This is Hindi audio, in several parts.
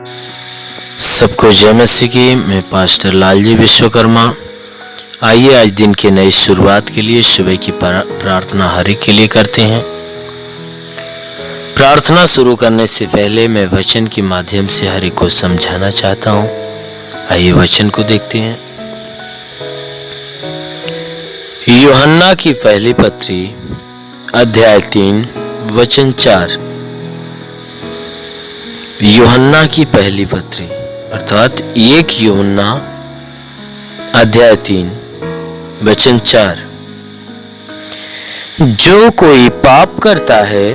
सबको जय मसीह की। मैं पास्टर लालजी विश्वकर्मा। आइए आज दिन की नई शुरुआत के लिए सुबह की प्रार्थना हर एक के लिए करते हैं। प्रार्थना शुरू करने से पहले मैं वचन के माध्यम से हर एक को समझाना चाहता हूँ। आइए वचन को देखते हैं। यूहन्ना की पहली पत्री अध्याय 3 वचन 4। यूहन्ना की पहली पत्री अर्थात 1 यूहन्ना अध्याय 3 वचन 4। जो कोई पाप करता है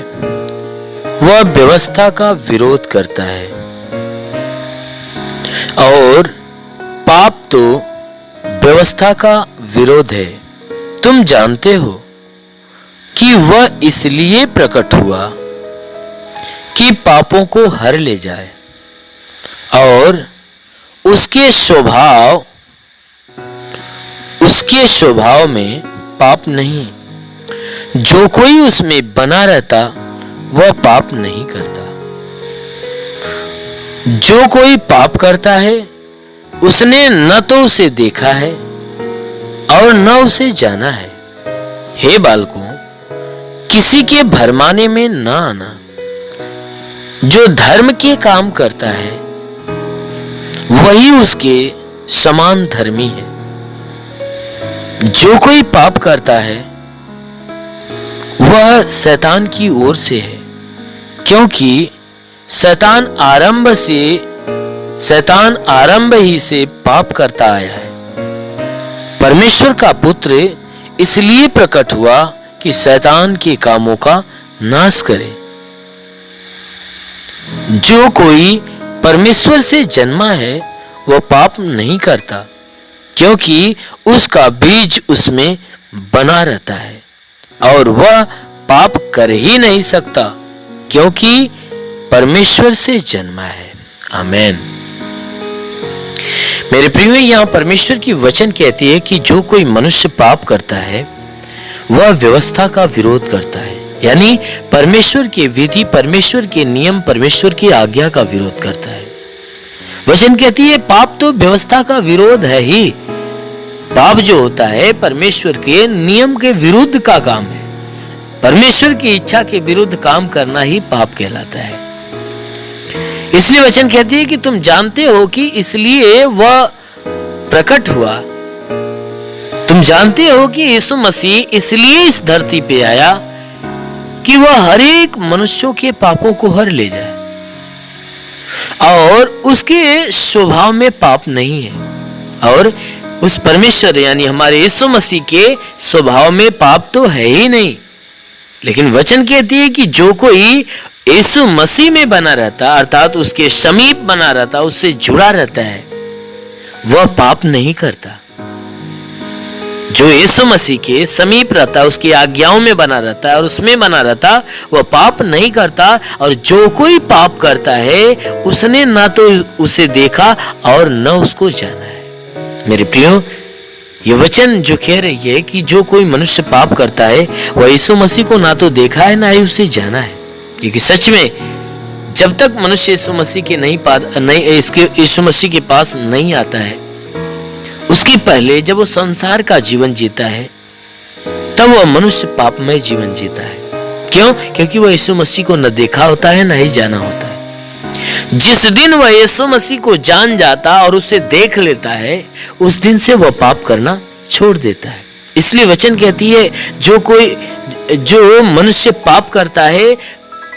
वह व्यवस्था का विरोध करता है, और पाप तो व्यवस्था का विरोध है। तुम जानते हो कि वह इसलिए प्रकट हुआ कि पापों को हर ले जाए, और उसके स्वभाव में पाप नहीं। जो कोई उसमें बना रहता वह पाप नहीं करता। जो कोई पाप करता है उसने न तो उसे देखा है और न उसे जाना है। हे बालकों, किसी के भरमाने में न आना। जो धर्म के काम करता है वही उसके समान धर्मी है। जो कोई पाप करता है वह शैतान की ओर से है, क्योंकि शैतान आरंभ ही से पाप करता आया है। परमेश्वर का पुत्र इसलिए प्रकट हुआ कि शैतान के कामों का नाश करे। जो कोई परमेश्वर से जन्मा है वह पाप नहीं करता, क्योंकि उसका बीज उसमें बना रहता है, और वह पाप कर ही नहीं सकता, क्योंकि परमेश्वर से जन्मा है। आमीन। मेरे प्रियो, यहाँ परमेश्वर की वचन कहती है कि जो कोई मनुष्य पाप करता है वह व्यवस्था का विरोध करता है, यानी परमेश्वर के विधि, परमेश्वर के नियम, परमेश्वर की आज्ञा का विरोध करता है। वचन कहती है पाप तो व्यवस्था का विरोध है ही। पाप जो होता है परमेश्वर के नियम के विरुद्ध का काम है। परमेश्वर की इच्छा के विरुद्ध काम करना ही पाप कहलाता है। इसलिए वचन कहती है कि तुम जानते हो कि इसलिए वह प्रकट हुआ। तुम जानते हो कि यीशु मसीह इसलिए इस धरती पे आया कि वह हर एक मनुष्यों के पापों को हर ले जाए, और उसके स्वभाव में पाप नहीं है। और उस परमेश्वर यानी हमारे यीशु मसीह के स्वभाव में पाप तो है ही नहीं। लेकिन वचन कहती है कि जो कोई यीशु मसीह में बना रहता, अर्थात उसके समीप बना रहता, उससे जुड़ा रहता है, वह पाप नहीं करता। जो यीशु मसीह के समीप रहता, उसकी आज्ञाओं में बना रहता है और उसमें बना रहता, वह पाप नहीं करता। और जो कोई पाप करता है उसने ना तो उसे देखा और न उसको जाना है। मेरे प्रियो, ये वचन जो कह रही है कि जो कोई मनुष्य पाप करता है वह यीशु मसीह को ना तो देखा है ना ही उसे जाना है। क्योंकि सच में जब तक मनुष्य यीशु मसीह के पास नहीं आता है, उसके पहले जब वो संसार का जीवन जीता है, तब वह मनुष्य पापमय जीवन जीता है। क्यों? क्योंकि वह यीशु मसीह को न देखा होता है, न ही जाना होता है। जिस दिन वह यीशु मसीह को जान जाता और उसे देख लेता है, उस दिन से वह पाप करना छोड़ देता है। इसलिए वचन कहती है जो मनुष्य पाप करता है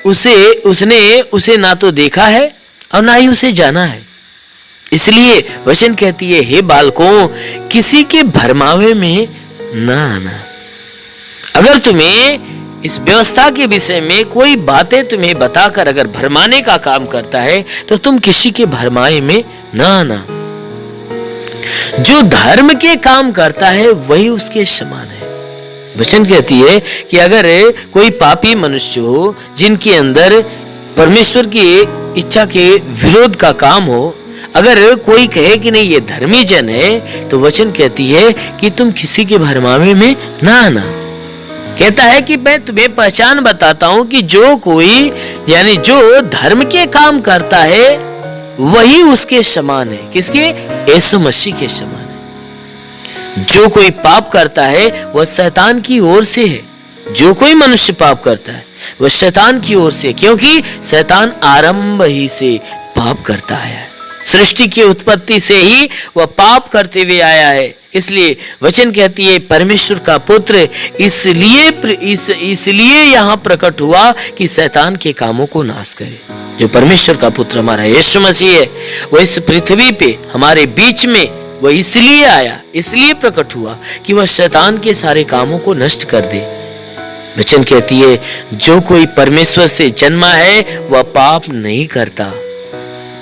उसने उसे ना तो देखा है और ना ही उसे जाना है। इसलिए वचन कहती है, हे बालकों, किसी के भरमावे में न आना। अगर तुम्हें इस व्यवस्था के विषय में कोई बातें तुम्हें बताकर अगर भरमाने का काम करता है, तो तुम किसी के भरमाए में न आना। जो धर्म के काम करता है वही उसके समान है। वचन कहती है कि अगर कोई पापी मनुष्य हो जिनके अंदर परमेश्वर की इच्छा के विरोध का काम हो, अगर कोई कहे कि नहीं ये धर्मी जन है, तो वचन कहती है कि तुम किसी के भरमावे में ना आना। कहता है कि मैं तुम्हें पहचान बताता हूं कि जो कोई यानी जो धर्म के काम करता है वही उसके समान है। किसके? यीशु मसीह के समान है। जो कोई पाप करता है वह शैतान की ओर से है। जो कोई मनुष्य पाप करता है वह शैतान की ओर से, क्योंकि शैतान आरंभ ही से पाप करता है। सृष्टि की उत्पत्ति से ही वह पाप करते हुए आया है। इसलिए वचन कहती है परमेश्वर का पुत्र इसलिए यहाँ प्रकट हुआ कि शैतान के कामों को नाश करे। जो परमेश्वर का पुत्र हमारा यीशु मसीह है, वह इस पृथ्वी पे हमारे बीच में वह इसलिए आया, इसलिए प्रकट हुआ कि वह शैतान के सारे कामों को नष्ट कर दे। वचन कहती है जो कोई परमेश्वर से जन्मा है वह पाप नहीं करता।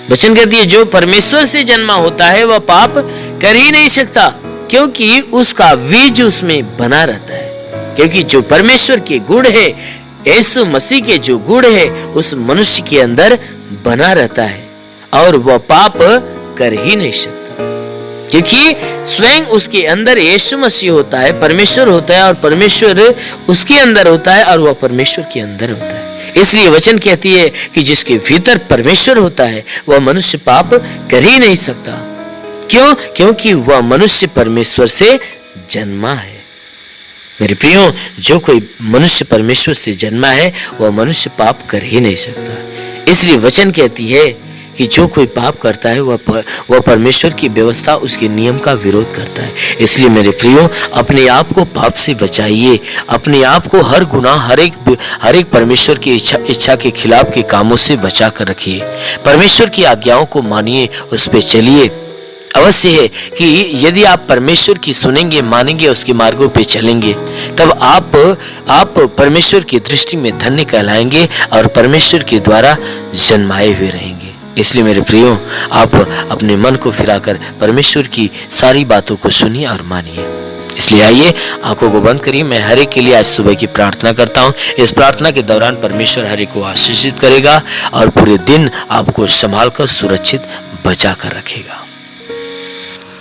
वचन कहती है जो परमेश्वर से जन्मा होता है वह पाप कर ही नहीं सकता, क्योंकि उसका बीज उसमें बना रहता है। क्योंकि जो परमेश्वर के गुण है, यीशु मसीह के जो गुण है, उस मनुष्य के अंदर बना रहता है और वह पाप कर ही नहीं सकता, क्योंकि स्वयं उसके अंदर यीशु मसीह होता है, परमेश्वर होता है और परमेश्वर उसके अंदर होता है और वह परमेश्वर के अंदर होता है। इसलिए वचन कहती है कि जिसके भीतर परमेश्वर होता है वह मनुष्य पाप कर ही नहीं सकता। क्यों? क्योंकि वह मनुष्य परमेश्वर से जन्मा है। मेरे प्रियो, जो कोई मनुष्य परमेश्वर से जन्मा है वह मनुष्य पाप कर ही नहीं सकता। इसलिए वचन कहती है कि जो कोई पाप करता है वह परमेश्वर की व्यवस्था, उसके नियम का विरोध करता है। इसलिए मेरे प्रियो, अपने आप को पाप से बचाइए। अपने आप को हर गुनाह, हर एक परमेश्वर की इच्छा के खिलाफ के कामों से बचा कर रखिए। परमेश्वर की आज्ञाओं को मानिए, उस पर चलिए। अवश्य है कि यदि आप परमेश्वर की सुनेंगे, मानेंगे, उसके मार्गों पे चलेंगे, तब आप परमेश्वर की दृष्टि में धन्य कहलाएंगे और परमेश्वर के द्वारा जन्माए हुए रहेंगे। इसलिए मेरे प्रियो, आप अपने मन को फिराकर परमेश्वर की सारी बातों को सुनिए और मानिए। इसलिए आइए आंखों को बंद करिए। मैं हर एक के लिए आज सुबह की प्रार्थना करता हूँ। इस प्रार्थना के दौरान परमेश्वर हर एक को आशीषित करेगा और पूरे दिन आपको संभाल कर सुरक्षित बचा कर रखेगा।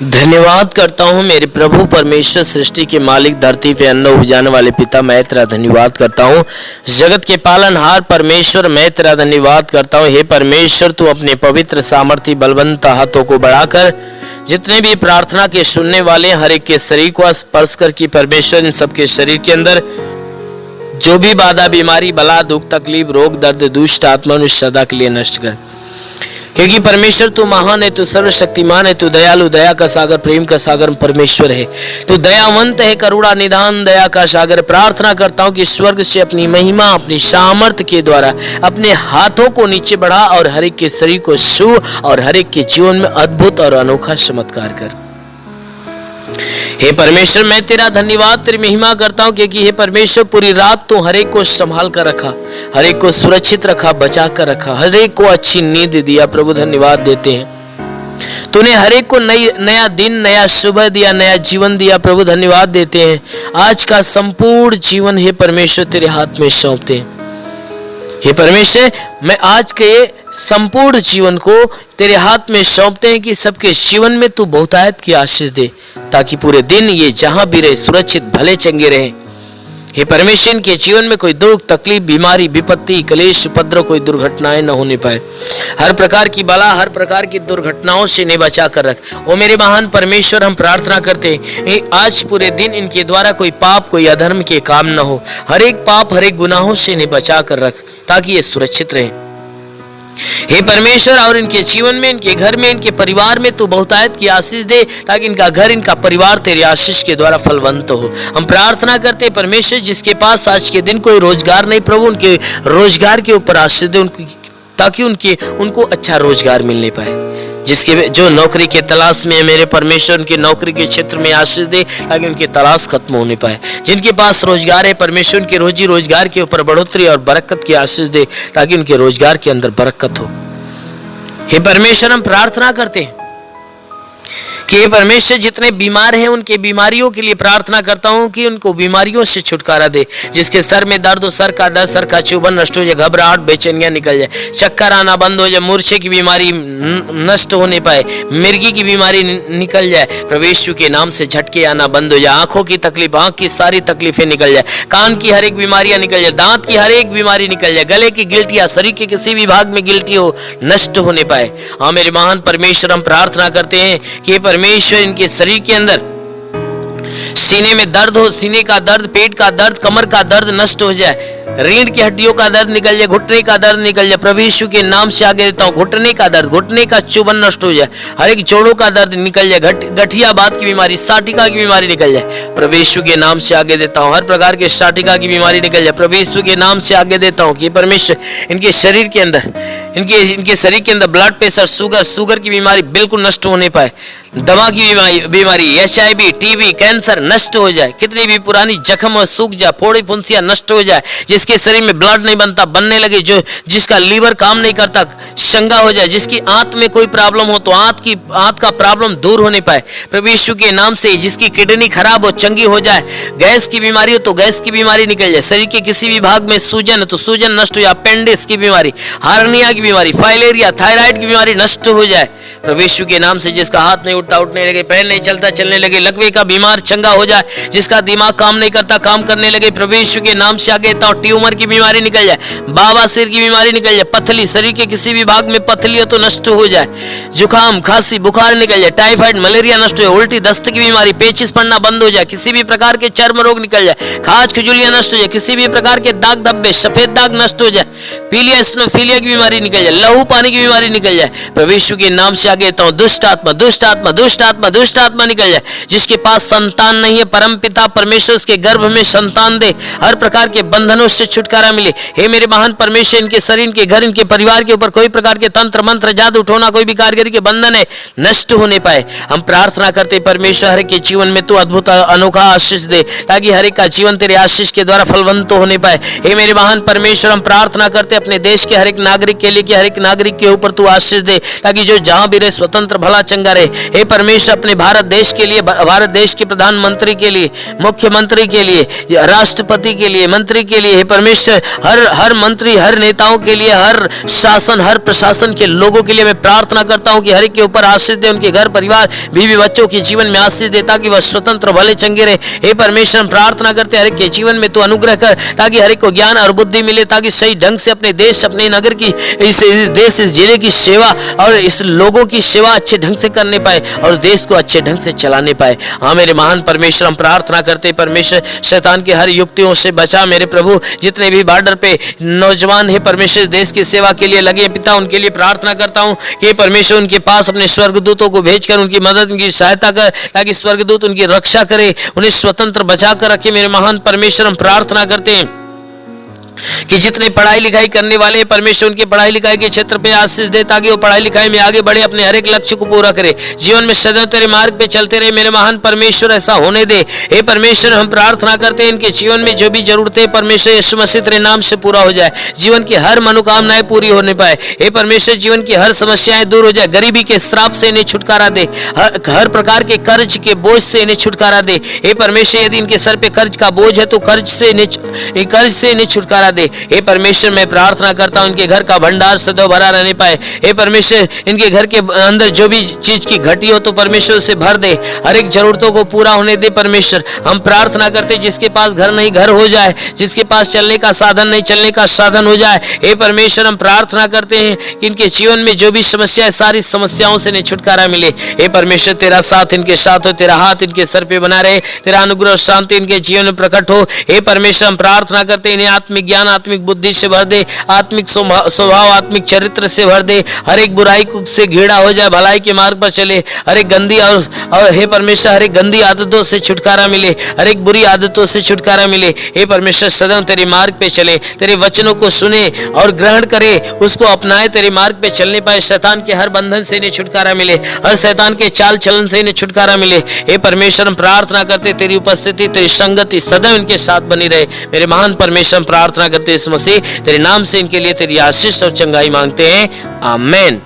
धन्यवाद करता हूँ मेरे प्रभु परमेश्वर, सृष्टि के मालिक, धरती पे अन्न उपजाने वाले पिता, मैं तेरा धन्यवाद करता हूँ। जगत के पालनहार परमेश्वर, मैं तेरा धन्यवाद करता हूँ। हे परमेश्वर, तू अपने पवित्र सामर्थी बलवंत हाथों को बढ़ाकर जितने भी प्रार्थना के सुनने वाले हर एक के शरीर को स्पर्श कर कि परमेश्वर इन सबके शरीर के अंदर जो भी बाधा, बीमारी, बला, दुख, तकलीफ, रोग, दर्द, दुष्ट आत्मा सदा के लिए नष्ट कर। क्योंकि परमेश्वर तू महान है, तू सर्वशक्तिमान है, तू दयालु, दया का सागर, प्रेम का सागर परमेश्वर है। तू दयावंत है, करुणा निधान, दया का सागर। प्रार्थना करता हूँ कि स्वर्ग से अपनी महिमा, अपनी सामर्थ्य के द्वारा अपने हाथों को नीचे बढ़ा और हर एक के शरीर को छू और हर एक के जीवन में अद्भुत और अनोखा चमत्कार कर। हे परमेश्वर, मैं तेरा धन्यवाद, तेरी महिमा करता हूँ, क्योंकि हे परमेश्वर पूरी रात तू हर एक को संभाल कर रखा, हर एक को सुरक्षित रखा, बचा कर रखा, हर एक को अच्छी नींद दिया। प्रभु धन्यवाद देते हैं, तूने हर एक को नया दिन, नया सुबह दिया, नया जीवन दिया। प्रभु धन्यवाद देते हैं। आज का संपूर्ण जीवन हे परमेश्वर तेरे हाथ में सौंपते हैं। हे परमेश्वर, मैं आज के संपूर्ण जीवन को तेरे हाथ में सौंपते हैं कि सबके जीवन में तू बहुतायत की आशीष दे, ताकि पूरे दिन ये जहां भी रहे सुरक्षित भले चंगे रहे। हे परमेश्वर, इनके जीवन में कोई दुख, तकलीफ, बीमारी, विपत्ति, क्लेश, उपद्रव, कोई दुर्घटनाएं न होने पाए। हर प्रकार की बला, हर प्रकार की दुर्घटनाओं से इन्हें बचा कर रख। ओ मेरे महान परमेश्वर, हम प्रार्थना करते हैं आज पूरे दिन इनके द्वारा कोई पाप, कोई अधर्म के काम न हो। हर एक पाप, हर एक गुनाहों से इन्हें बचा कर रख, ताकि ये सुरक्षित रहे। हे परमेश्वर, और इनके जीवन में, इनके घर में, इनके परिवार में तू बहुतायत की आशीष दे, ताकि इनका घर, इनका परिवार तेरी आशीष के द्वारा फलवंत हो। हम प्रार्थना करते परमेश्वर, जिसके पास आज के दिन कोई रोजगार नहीं, प्रभु उनके रोजगार के ऊपर आशीष दे, ताकि उनको अच्छा रोजगार मिलने पाए। जो नौकरी के तलाश में है मेरे परमेश्वर, उनके नौकरी के क्षेत्र में आशीष दे, ताकि उनकी तलाश खत्म होने पाए। जिनके पास रोजगार है परमेश्वर, उनके रोजी रोजगार के ऊपर बढ़ोतरी और बरकत की आशीष दे, ताकि उनके रोजगार के अंदर बरकत हो। हे परमेश्वर, हम प्रार्थना करते हैं कि हे परमेश्वर जितने बीमार हैं उनके बीमारियों के लिए प्रार्थना करता हूं कि उनको बीमारियों से छुटकारा दे। जिसके सर में दर्द हो, सर का दर्द, सर का चुभन नष्ट हो जाए, घबराहट बेचैनियां निकल जाए, चक्कर आना बंद हो जाए, मूर्छे की बीमारी नष्ट होने पाए, मिर्गी की बीमारी निकल जाए, प्रभु यीशु के नाम से झटके आना बंद हो जाए, आंखों की तकलीफ, आंख की सारी तकलीफें निकल जाए, कान की हर एक बीमारियां निकल जाए, दांत की हर एक बीमारी निकल जाए, गले की गिल्टियां, शरीर के किसी भी भाग में गिल्टी हो नष्ट होने पाए। हाँ मेरे महान परमेश्वर, हम प्रार्थना करते हैं कि परमेश्वर इनके शरीर के अंदर सीने में दर्द हो, सीने का दर्द, पेट का दर्द, कमर का दर्द नष्ट हो जाए, रीढ़ की हड्डियों का दर्द निकल जाए, घुटने का दर्द निकल जाए, प्रभु यीशु के नाम से आगे देता हूँ, घुटने का दर्द, घुटने का चुभन नष्ट हो जाए, हर एक जोड़ों का दर्द निकल जाए, गठिया बात की बीमारी, साटिका की बीमारी निकल जाए, प्रभु यीशु के नाम से आगे देता हूँ, हर प्रकार के साटिका की बीमारी निकल जाए, प्रभु यीशु के नाम से आगे देता हूँ कि परमेश्वर इनके शरीर के अंदर, इनके शरीर के अंदर ब्लड प्रेशर, शुगर की बीमारी बिल्कुल नष्ट होने पाए, दमा की बीमारी, HIV, TB, कैंसर नष्ट हो जाए, कितनी भी पुरानी जख्म और सूख जाए, फोड़ी फुंसियां नष्ट हो जाए, जिसके शरीर में ब्लड नहीं बनता, बनने लगे, जो जिसका लीवर काम नहीं करता, शंगा हो जाए, जिसकी आंत में कोई प्रॉब्लम हो तो आंत का प्रॉब्लम दूर होने पाए, प्रभु यीशु के नाम से, जिसकी किडनी खराब हो चंगी हो जाए, गैस की बीमारी हो तो गैस की बीमारी निकल जाए, शरीर के किसी भी भाग में सूजन है तो सूजन नष्ट हो जाए, अपेंडिक्स की बीमारी, हार्निया की बीमारी, फाइलेरिया, थायराइड की बीमारी नष्ट हो जाए, प्रभु यीशु के नाम से, जिसका हाथ नहीं उठता उठने लगे, पैर नहीं चलता चलने लगे, लकवे का बीमार चंगा हो जाए, जिसका दिमाग काम नहीं करता काम करने लगे, प्रभु यीशु के नाम से आगे देता हूं, ट्यूमर की बीमारी निकल जाए, बवासीर की बीमारी निकल जाए, पथली, शरीर के किसी भी भाग में पथली हो तो नष्ट हो जाए, जुकाम, खांसी, बुखार निकल जाए, टाइफाइड, मलेरिया नष्ट हो जाए, उल्टी, दस्त की बीमारी, पेचिस पड़ना बंद हो जाए, किसी भी प्रकार के चर्म रोग निकल जाए, खाज खुजलियां नष्ट हो जाए, किसी भी प्रकार के दाग धब्बे, सफेद दाग नष्ट हो जाए, पीलिया स्नोफीलिया की बीमारी निकल जाए, लहू पानी की बीमारी निकल जाए, प्रभु यीशु के नाम से आगे देता हूं, दुष्ट आत्मा, दुष्ट आत्मा, दुष्ट आत्मा, दुष्ट आत्मा निकल जाए, जिसके पास संतान नहीं है, परम पिता परमेश्वर उसके गर्भ में संतान दे, हर प्रकार के बंधनों से छुटकारा मिले। हे मेरे महान परमेश्वर, इनके शरीर, इनके घर, इनके परिवार के ऊपर कोई प्रकार के तंत्र मंत्र, जादू टोना, कोई भी कारीगरी के बंधन है नष्ट होने पाए। हम प्रार्थना करते परमेश्वर, हर एक के जीवन में तू अद्भुत अनोखा आशीष दे, ताकि हर एक का जीवन तेरे आशीष के द्वारा फलवंत होने पाए। हे मेरे महान परमेश्वर, हम प्रार्थना करते अपने देश के हर एक नागरिक के लिए कि हर एक नागरिक के ऊपर तू आशीष दे, ताकि जो जहां भी रहे स्वतंत्र भला चंगा रहे। हे परमेश्वर, अपने भारत देश के लिए, भारत देश के प्रधानमंत्री के लिए, मुख्यमंत्री के लिए, राष्ट्रपति के लिए, मंत्री के लिए, हे परमेश्वर, हर मंत्री, हर नेताओं के लिए, हर शासन, हर प्रशासन के लोगों के लिए मैं प्रार्थना करता हूं कि हर एक के ऊपर आशीष दे, उनके घर परिवार, बीवी बच्चों के जीवन में आशीष दे, ताकि वह स्वतंत्र भले चंगे रहे। हे परमेश्वर, हम प्रार्थना करते हर एक के जीवन में तू अनुग्रह कर, ताकि हर एक को ज्ञान और बुद्धि मिले, ताकि सही ढंग से अपने देश, अपने नगर की, इस देश, इस जिले की सेवा और इस लोगों की सेवा अच्छे ढंग से करने पाए और देश को अच्छे ढंग से चलाने पाए। हाँ मेरे महान परमेश्वर, हम प्रार्थना करते परमेश्वर, शैतान के हर युक्तियों से बचा मेरे प्रभु। जितने भी बॉर्डर पे नौजवान है परमेश्वर, देश की सेवा के लिए लगे पिता, उनके लिए प्रार्थना करता हूँ कि परमेश्वर उनके पास अपने स्वर्गदूतों को भेजकर उनकी मदद, उनकी सहायता कर, ताकि स्वर्गदूत उनकी रक्षा करे, उन्हें स्वतंत्र बचा कर रखे। मेरे महान परमेश्वर, हम प्रार्थना करते हैं कि जितने पढ़ाई लिखाई करने वाले परमेश्वर, उनके पढ़ाई लिखाई के क्षेत्र पे आशीष दे, ताकि वो पढ़ाई लिखाई में आगे बढ़े, अपने हर एक लक्ष्य को पूरा करे, जीवन में सदैव तेरे मार्ग पे चलते रहे। मेरे महान परमेश्वर, ऐसा होने दे। हे परमेश्वर, हम प्रार्थना करते हैं इनके जीवन में जो भी जरूरतें परमेश्वर यीशु मसीह तेरे नाम से पूरा हो जाए, जीवन की हर मनोकामनाएं पूरी होने पाए। हे परमेश्वर, जीवन की हर समस्याएं दूर हो जाए, गरीबी के श्राप से इन्हें छुटकारा दे, हर प्रकार के कर्ज के बोझ से इन्हें छुटकारा दे। हे परमेश्वर, यदि इनके सर पे कर्ज का बोझ है तो कर्ज से इन्हें छुटकारा दे। हे परमेश्वर, मैं प्रार्थना करता हूं इनके घर का भंडार सदैव भरा रहने पाए। हे परमेश्वर, इनके घर के अंदर जो भी चीज की घटी हो तो परमेश्वर उसे भर दे, हर एक जरूरतों को पूरा होने दे। परमेश्वर, हम प्रार्थना करते जिसके पास घर नहीं घर हो जाए, जिसके पास चलने का साधन नहीं चलने का साधन हो जाए। हे परमेश्वर, हम प्रार्थना करते हैं कि इनके जीवन में जो भी समस्या है, सारी समस्याओं से इन्हें छुटकारा मिले। हे परमेश्वर, तेरा साथ इनके साथ हो, तेरा हाथ इनके सर पे बना रहे, तेरा अनुग्रह और शांति इनके जीवन में प्रकट हो। हे परमेश्वर, हम प्रार्थना करते हैं इन्हें आत्मिक ज्ञान, आत्मिक बुद्धि से भर दे, आत्मिक स्वभाव, आत्मिक चरित्र से भर दे, हर एक बुराई से घेरा हो जाए, भलाई के मार्ग पर चले, हर एक गंदी और हे परमेश्वर, हर एक गंदी आदतों से छुटकारा मिले, हर एक बुरी आदतों से छुटकारा मिले। हे परमेश्वर, सदैव तेरे मार्ग पे चले, तेरे वचनों को सुने और ग्रहण करे, उसको अपनाए, तेरे मार्ग पे चलने पाए। शैतान के हर बंधन से इन्हें छुटकारा मिले, हर शैतान के चाल चलन से इन्हें छुटकारा मिले। हे परमेश्वर, हम प्रार्थना करते तेरी उपस्थिति, तेरी संगति सदैव इनके साथ बनी रहे। मेरे महान परमेश्वर, हम प्रार्थना करते इस मसीह तेरे नाम से इनके लिए तेरी आशीष और चंगाई मांगते हैं, आमीन।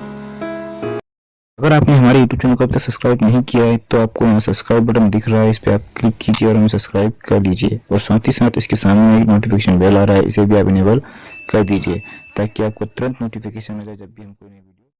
अगर आपने हमारे यूट्यूब चैनल को अब तक सब्सक्राइब नहीं किया है तो आपको यहाँ सब्सक्राइब बटन दिख रहा है, इस पर आप क्लिक कीजिए और हमें सब्सक्राइब कर लीजिए। और साथ ही साथ इसके सामने एक नोटिफिकेशन बेल आ रहा है, इसे भी आप इनेबल कर दीजिए ताकि आपको तुरंत नोटिफिकेशन मिले जब भी हम कोई नई वीडियो